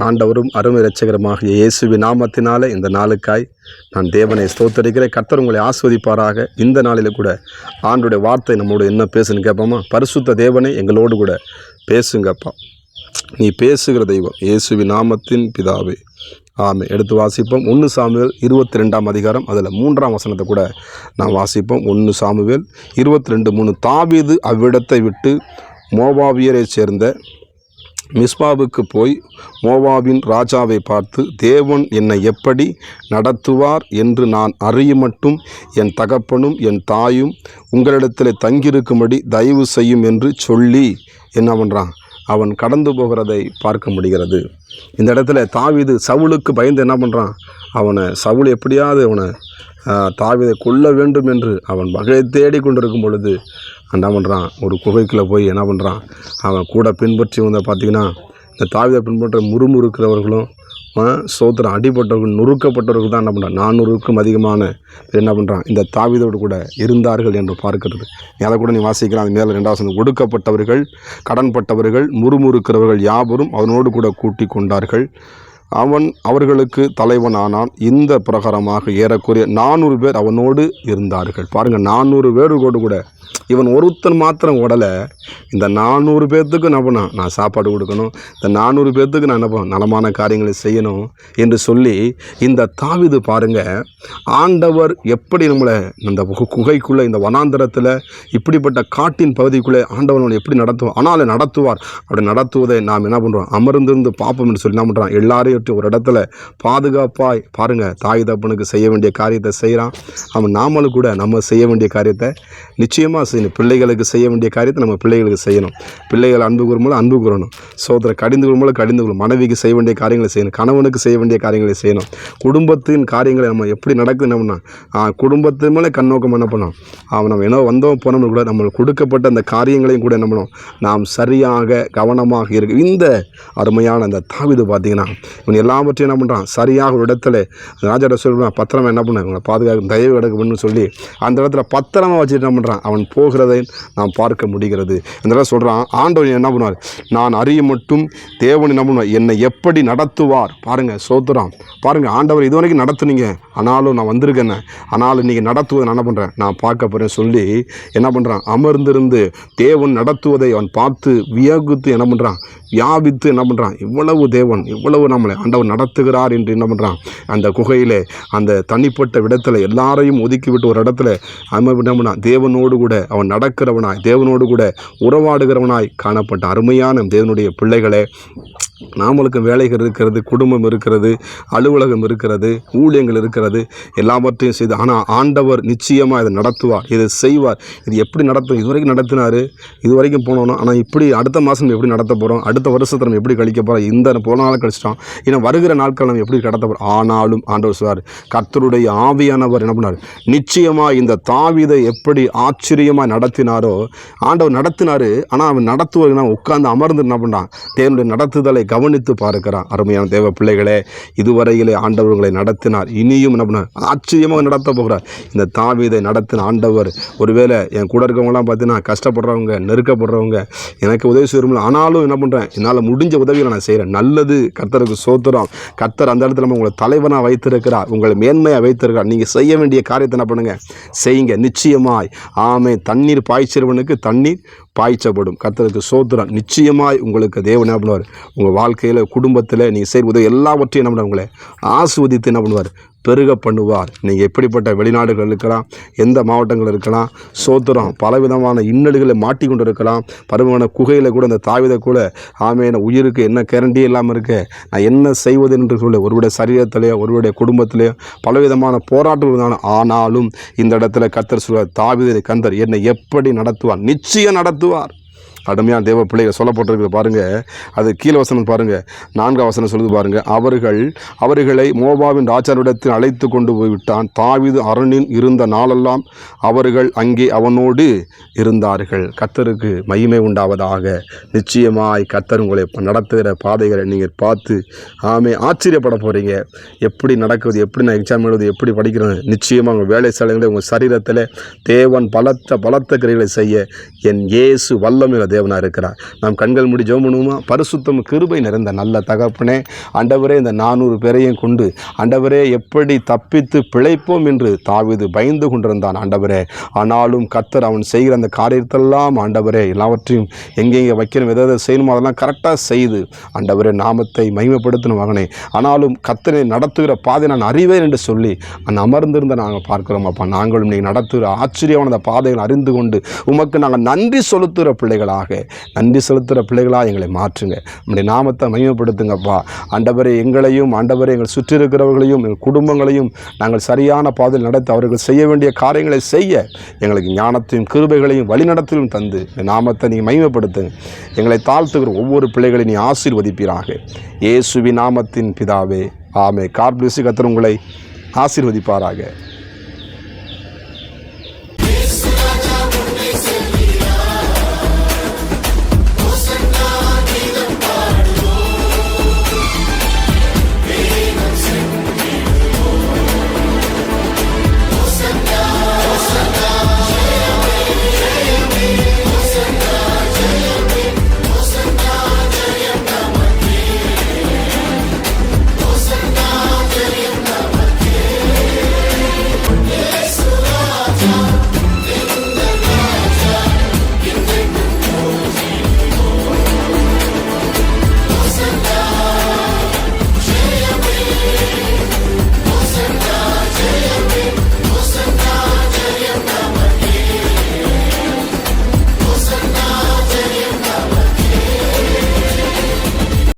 ஆண்டவரும் அருமை இரட்சகருமாகிய இயேசுவின் நாமத்தினாலே இந்த நாளுக்காய் நான் தேவனை ஸ்தோத்தரிக்கிறேன். கர்த்தர் உங்களை ஆஸ்வதிப்பாராக. இந்த நாளில் கூட ஆண்டுடைய வார்த்தை நம்மளோட என்ன பேசுன்னு கேட்போமா? பரிசுத்த தேவனை எங்களோடு கூட பேசுங்கப்பா. நீ பேசுகிற தெய்வம், இயேசுவின் நாமத்தின் பிதாவே, ஆமே. எடுத்து வாசிப்போம். 1 சாமுவேல் 22ஆம் அதிகாரம், அதில் 3ஆம் வசனத்தை கூட நான் வாசிப்போம். 1 சாமுவேல் 22:3. தாவீது அவ்விடத்தை விட்டு மோவாபியரை சேர்ந்த மிஸ்பாவுக்கு போய் மோவாபின் ராஜாவை பார்த்து, தேவன் என்னை எப்படி நடத்துவார் என்று நான் அறியுமட்டும் என் தகப்பனும் என் தாயும் உங்களிடத்தில் தங்கியிருக்கும்படி தயவு செய்யும் என்று சொல்லி என்ன பண்ணுறான்? அவன் கடந்து போகிறதை பார்க்க முடிகிறது. இந்த இடத்துல தாவீது சவுலுக்கு பயந்து என்ன பண்ணுறான்? சவுல் எப்படியாவது தாவீதை கொல்ல வேண்டும் என்று அவன் வகையை தேடி கொண்டிருக்கும் பொழுது என்ன பண்ணுறான்? ஒரு குகைக்குள்ளே போய் என்ன பண்ணுறான்? அவன் கூட பின்பற்றி பார்த்திங்கன்னா, இந்த தாவீதை பின்பற்ற முறுமுறுக்கிறவர்களும் சோத்திரம் அடிப்பட்டவர்கள், நொறுக்கப்பட்டவர்கள் தான் என்ன பண்ணுறான்? 400க்கும் அதிகமான என்ன பண்ணுறான்? இந்த தாவீதோடு கூட இருந்தார்கள் என்று பார்க்கிறது. அதை கூட நீ வாசிக்கலாம். அது மேலே 2வது வசனம். ஒடுக்கப்பட்டவர்கள், கடன்பட்டவர்கள், முறுமுறுக்கிறவர்கள் யாவரும் அவனோடு கூட கூட்டி கொண்டார்கள். அவன் அவர்களுக்கு தலைவனானான். இந்த பிரகாரமாக ஏறக்குறைய 400 பேர் அவனோடு இருந்தார்கள். பாருங்கள், 400 பேரோடு கூட இவன் ஒருத்தன் மாத்திரம் ஓடலை. இந்த 400 பேர்த்துக்கு என்ன பண்ணான்? நான் சாப்பாடு கொடுக்கணும், இந்த 400 பேர்த்துக்கு நான் என்ன பண்ண நலமான காரியங்களை செய்யணும் என்று சொல்லி இந்த தாவீது பாருங்க, ஆண்டவர் எப்படி நம்மளை இந்த குகைக்குள்ளே, இந்த வனாந்தரத்தில், இப்படிப்பட்ட காட்டின் பகுதிக்குள்ளே ஆண்டவர் எப்படி நடத்துவார்? ஆனால் நடத்துவார். அப்படி நடத்துவதை நாம் என்ன பண்ணுறோம்? அமர்ந்திருந்து பார்ப்போம் என்று சொல்லி என்ன பண்ணுறான்? எல்லாரையும் ஒரு இடத்துல பாதுகாப்பாய் பாருங்கள், தாய் தப்பனுக்கு செய்ய வேண்டிய காரியத்தை செய்கிறான். அவன் நாமளும் கூட நம்ம செய்ய வேண்டிய காரியத்தை நிச்சயமாக செய்யணும். பிள்ளைகளுக்கு செய்ய வேண்டிய காரியத்தை நம்ம பிள்ளைகளுக்கு செய்யணும். பிள்ளைகள் அன்பு கூறும்போது அன்பு கூறணும். சோதரை கடிந்து கொள்ளும்போது கடிந்து கொள்ளும். மனைவிக்கு செய்ய வேண்டிய காரியங்களை செய்யணும். கணவனுக்கு செய்ய வேண்டிய காரியங்களை செய்யணும். குடும்பத்தின் காரியங்களை நம்ம எப்படி நடக்குது என்ன பண்ணால் குடும்பத்து மேலே கண்ணோக்கம் என்ன பண்ணோம்? நம்ம என்ன வந்தோம் போனோம்னு கூட நம்மளுக்கு கொடுக்கப்பட்ட அந்த காரியங்களையும் கூட என்ன பண்ணோம்? நாம் சரியாக கவனமாக இருக்கு. இந்த அருமையான அந்த தாவீது பார்த்தீங்கன்னா, இவன் எல்லாவற்றையும் என்ன பண்ணுறான்? சரியாக ஒரு இடத்துல ராஜாட்ட சொல்கிறான், பத்திரமா என்ன பண்ண இவங்களை பாதுகாக்க தயவு கிடக்குன்னு சொல்லி அந்த இடத்துல பத்திரமா வச்சுட்டு என்ன பண்ணுறான்? அவன் போகிறதை நாம் பார்க்க முடிகிறது. இந்த இடத்துல சொல்கிறான், ஆண்டவர் என்ன பண்ணுவார்? நான் அறிய மட்டும் தேவன் என்ன பண்ணுவார்? என்னை எப்படி நடத்துவார்? பாருங்கள், சோத்துறான். பாருங்கள், ஆண்டவர் இதுவரைக்கும் நடத்துனீங்க, ஆனாலும் நான் வந்திருக்கேன், ஆனாலும் நீங்கள் நடத்துவதை நான் என்ன பண்ணுறேன்? நான் பார்க்க போகிறேன் சொல்லி என்ன பண்ணுறான்? அமர்ந்திருந்து தேவன் நடத்துவதை அவன் பார்த்து வியகுத்து என்ன பண்ணுறான்? வியாபித்து என்ன பண்ணுறான்? இவ்வளவு தேவன், இவ்வளவு நம்மளை ஆண்டவர் நடத்துகிறார் என்று என்ன பண்ணுறான்? அந்த குகையில், அந்த தனிப்பட்ட இடத்துல எல்லாரையும் ஒதுக்கிவிட்டு ஒரு இடத்துல என்ன பண்ணான்? தேவனோடு கூட அவன் நடக்கிறவனாய், தேவனோடு கூட உறவாடுகிறவனாய் காணப்பட்ட அருமையான தேவனுடைய பிள்ளைகளே, நாமளுக்கு வேலைகள் இருக்கிறது, குடும்பம் இருக்கிறது, அலுவலகம் இருக்கிறது, ஊழியங்கள் இருக்கிறது, எல்லாவற்றையும் செய்து, ஆனால் ஆண்டவர் நிச்சயமாக இதை நடத்துவார், இதை செய்வார். இது எப்படி நடத்தும்? இதுவரைக்கும் நடத்தினார், இதுவரைக்கும் போனோம், ஆனால் இப்படி அடுத்த மாதம் எப்படி நடத்த போகிறோம்? அடுத்த வருஷத்தை நம்ம எப்படி கழிக்க போகிறோம்? இந்த போன நாள் கழிச்சிட்டோம், இன்னும் வருகிற நாட்கள் நம்ம எப்படி கடத்த போகிறோம்? ஆனாலும் ஆண்டவர் சொல்வார், கர்த்தருடைய ஆவியானவர் என்ன பண்ணார்? நிச்சயமாக இந்த தாவீதை எப்படி ஆச்சரியமாக நடத்தினாரோ ஆண்டவர் நடத்தினார். ஆனால் அவன் நடத்துவதுனா உட்கார்ந்து அமர்ந்து என்ன பண்ணுறான்? தேவனுடைய நடத்துதலை கவனித்து பார்க்கிறான். அருமையான தேவ பிள்ளைகளே, இதுவரையிலே ஆண்டவர்களை நடத்தினார், இனியும் என்ன பண்ணார்? ஆச்சரியமாக நடத்த போகிறார். இந்த தாவீதை நடத்தின ஆண்டவர், ஒருவேளை என் கூட இருக்கவங்களாம் பார்த்தீங்கன்னா கஷ்டப்படுறவங்க, நெருக்கப்படுறவங்க, எனக்கு உதவி செய்யணும்ல, ஆனாலும் என்ன பண்ணுறேன்? என்னால் முடிஞ்ச உதவிகளை நான் செய்கிறேன். நல்லது, கர்த்தருக்கு சோத்திரம். கர்த்தர் அந்த இடத்துல உங்களை தலைவனாக வைத்திருக்கிறார், உங்களை மேன்மையாக வைத்திருக்கிறார். நீங்கள் செய்ய வேண்டிய காரியத்தை என்ன பண்ணுங்க? செய்யுங்க. நிச்சயமாய் ஆமே. தண்ணீர் பாய்ச்சிறவனுக்கு தண்ணீர் பாய்ச்சப்படும். கர்த்தருக்கு சோத்திரம். நிச்சயமாய் உங்களுக்கு தேவன் என்ன பண்ணுவார்? உங்கள் வாழ்க்கையில், குடும்பத்தில் நீங்கள் செய்கிற உதவி எல்லாவற்றையும் என்ன பண்ணுவார்? உங்களை ஆஸ்வதித்து என்ன பண்ணுவார்? பெருக பண்ணுவார். நீங்கள் எப்படிப்பட்ட வெளிநாடுகள் இருக்கலாம், எந்த மாவட்டங்கள் இருக்கலாம், சோத்திரம், பலவிதமான இன்னல்களை மாட்டிக்கொண்டு இருக்கலாம், பருவமான குகையில் கூட இந்த தாவீதை கூட ஆமேன உயிருக்கு என்ன கேரண்டி இல்லாமல் இருக்க, நான் என்ன செய்வது என்று சொல்ல, ஒருவருடைய சரீரத்திலேயோ ஒருவருடைய குடும்பத்திலேயோ பலவிதமான போராட்டம் இருந்தாலும், ஆனாலும் இந்த இடத்துல கர்த்தர் சொல்வார், தாவீதை கர்த்தர் என்னை எப்படி நடத்துவார்? நிச்சயம் நடத்துவார். அருமையான தேவ பிள்ளைகள் சொல்லப்பட்டிருக்குது பாருங்கள். அது கீழே வசனம் பாருங்கள், 4ஆம் வசனம் சொல்லுது பாருங்கள். அவர்களை மோவாபின் ராஜாவிடத்தில் அழைத்து கொண்டு போய்விட்டான். தாவீது அரணில் இருந்த நாளெல்லாம் அவர்கள் அங்கே அவனோடு இருந்தார்கள். கர்த்தருக்கு மகிமை உண்டாவதாக. நிச்சயமாய் கர்த்தர் உங்களை நடத்துகிற பாதைகளை நீங்கள் பார்த்து ஆச்சரியப்பட போகிறீங்க. எப்படி நடக்குது, எப்படி நான் எக்ஸாம் எழுதுவது, எப்படி படிக்கிறது, நிச்சயமாக உங்கள் வேலை ஸ்தலங்களில், உங்கள் சரீரத்தில் தேவன் பலத்த கிரியைகளை செய்ய என் இயேசு வல்லமையுள்ள தேவனாக இருக்கிறார். நாம் கண்கள் மூடி ஜெபம் பண்ணுவோமா? பரிசுத்தம் கிருபை நிறைந்த நல்ல தகப்பனே, ஆண்டவரே, இந்த 400 பேரையும் கொண்டு ஆண்டவரே எப்படி தப்பித்து பிழைப்போம் என்று தாவீது பயந்து கொண்டிருந்தான் ஆண்டவரே. ஆனாலும் கர்த்தர் அவன் செய்கிற அந்த காரியத்தெல்லாம் ஆண்டவரே எல்லாவற்றையும் எங்கெங்கே வைக்கணும், எதை செய்யணுமோ அதெல்லாம் கரெக்டாக செய்து ஆண்டவரே நாமத்தை மகிமைப்படுத்தணும் மகனே. ஆனாலும் கர்த்தரை நடத்துகிற பாதை நான் அறிவேன் என்று சொல்லி அமர்ந்திருந்த நாங்கள் பார்க்கிறோம் அப்பா. நாங்களும் நீங்கள் நடத்துகிற ஆச்சரியமான அந்த பாதைகளை அறிந்து கொண்டு உமக்கு நாங்கள் நன்றி செலுத்துகிற பிள்ளைகளாக எங்களை மாற்றுங்க. நம்முடைய நாமத்தை மகிமைப்படுத்துங்கப்பா. ஆண்டவரே, எங்களையும் ஆண்டவரே எங்கள் சுற்றி இருக்கிறவர்களையும் எங்கள் குடும்பங்களையும் நாங்கள் சரியான பாதையில் நடத்தி அவர்கள் செய்ய வேண்டிய காரியங்களை செய்ய எங்களுக்கு ஞானத்தையும் கிருபைகளையும் வழிநடத்திலும் தந்து நாமத்தை நீங்கள் மகிமைப்படுத்துங்க. எங்களை தாழ்த்துகிற ஒவ்வொரு பிள்ளைகளையும் நீ ஆசீர்வதிப்பீராக. இயேசுவின் நாமத்தின் பிதாவே, ஆமென். God bless you. கர்த்தர் உங்களை ஆசீர்வதிப்பாராக.